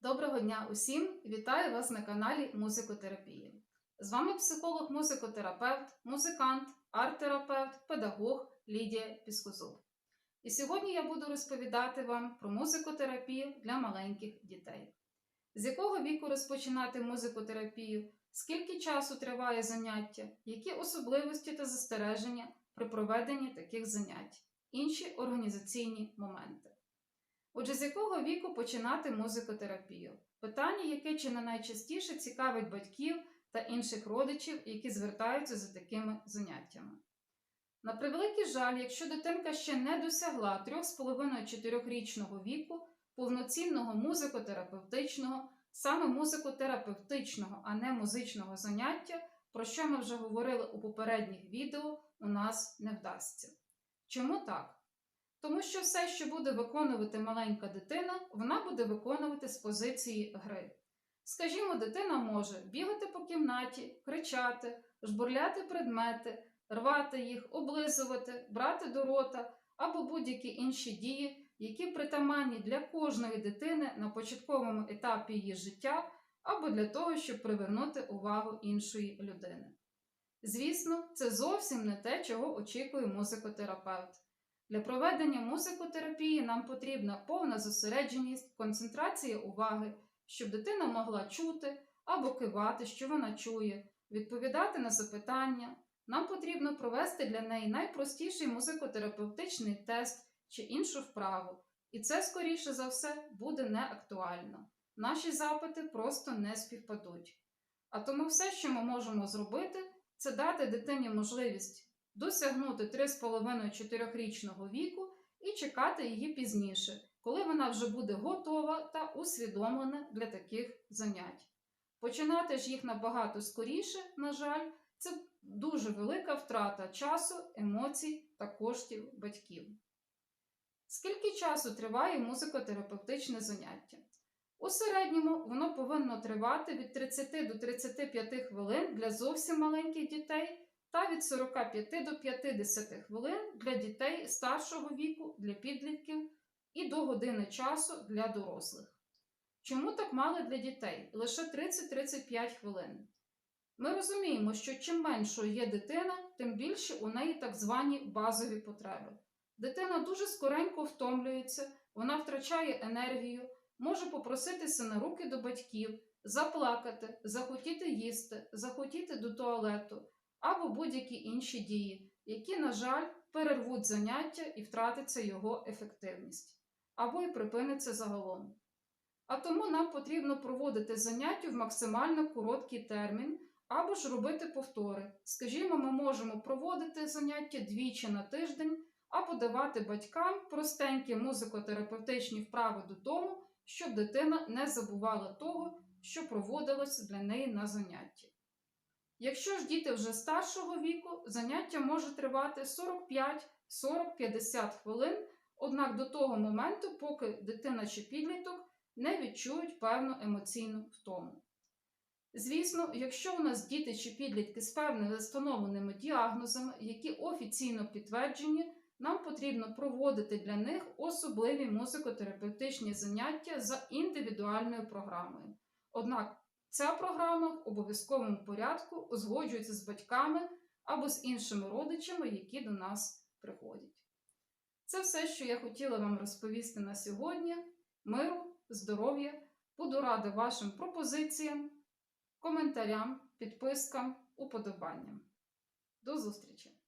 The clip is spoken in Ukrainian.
Доброго дня усім! Вітаю вас на каналі Музикотерапії. З вами психолог-музикотерапевт, музикант, арт-терапевт, педагог Лідія Піскозуб. І сьогодні я буду розповідати вам про музикотерапію для маленьких дітей. З якого віку розпочинати музикотерапію, скільки часу триває заняття, які особливості та застереження при проведенні таких занять, інші організаційні моменти. Отже, з якого віку починати музикотерапію? Питання, яке чи не найчастіше цікавить батьків та інших родичів, які звертаються за такими заняттями. На превеликий жаль, якщо дитинка ще не досягла 3,5-4-річного віку повноцінного музикотерапевтичного, саме музикотерапевтичного, а не музичного заняття, про що ми вже говорили у попередніх відео, у нас не вдасться. Чому так? Тому що все, що буде виконувати маленька дитина, вона буде виконувати з позиції гри. Скажімо, дитина може бігати по кімнаті, кричати, жбурляти предмети, рвати їх, облизувати, брати до рота або будь-які інші дії, які притаманні для кожної дитини на початковому етапі її життя або для того, щоб привернути увагу іншої людини. Звісно, це зовсім не те, чого очікує музикотерапевт. Для проведення музикотерапії нам потрібна повна зосередженість, концентрація уваги, щоб дитина могла чути або кивати, що вона чує, відповідати на запитання. Нам потрібно провести для неї найпростіший музикотерапевтичний тест чи іншу вправу. І це, скоріше за все, буде неактуально. Наші запити просто не співпадуть. А тому все, що ми можемо зробити, це дати дитині можливість досягнути 3,5-4-річного віку і чекати її пізніше, коли вона вже буде готова та усвідомлена для таких занять. Починати ж їх набагато скоріше, на жаль, це дуже велика втрата часу, емоцій та коштів батьків. Скільки часу триває музикотерапевтичне заняття? У середньому воно повинно тривати від 30 до 35 хвилин для зовсім маленьких дітей та від 45 до 50 хвилин для дітей старшого віку, для підлітків і до години часу для дорослих. Чому так мало для дітей? Лише 30-35 хвилин. Ми розуміємо, що чим меншою є дитина, тим більше у неї так звані базові потреби. Дитина дуже скоренько втомлюється, вона втрачає енергію, може попроситися на руки до батьків, заплакати, захотіти їсти, захотіти до туалету, або будь-які інші дії, які, на жаль, перервуть заняття і втратиться його ефективність, або й припиниться загалом. А тому нам потрібно проводити заняття в максимально короткий термін, або ж робити повтори. Скажімо, ми можемо проводити заняття двічі на тиждень, або давати батькам простенькі музикотерапевтичні вправи додому, щоб дитина не забувала того, що проводилося для неї на занятті. Якщо ж діти вже старшого віку, заняття може тривати 45-40-50 хвилин, однак до того моменту, поки дитина чи підліток не відчують певну емоційну втому. Звісно, якщо у нас діти чи підлітки з певними встановленими діагнозами, які офіційно підтверджені, нам потрібно проводити для них особливі музикотерапевтичні заняття за індивідуальною програмою. Однак ця програма в обов'язковому порядку узгоджується з батьками або з іншими родичами, які до нас приходять. Це все, що я хотіла вам розповісти на сьогодні. Миру, здоров'я, буду рада вашим пропозиціям, коментарям, підпискам, уподобанням. До зустрічі!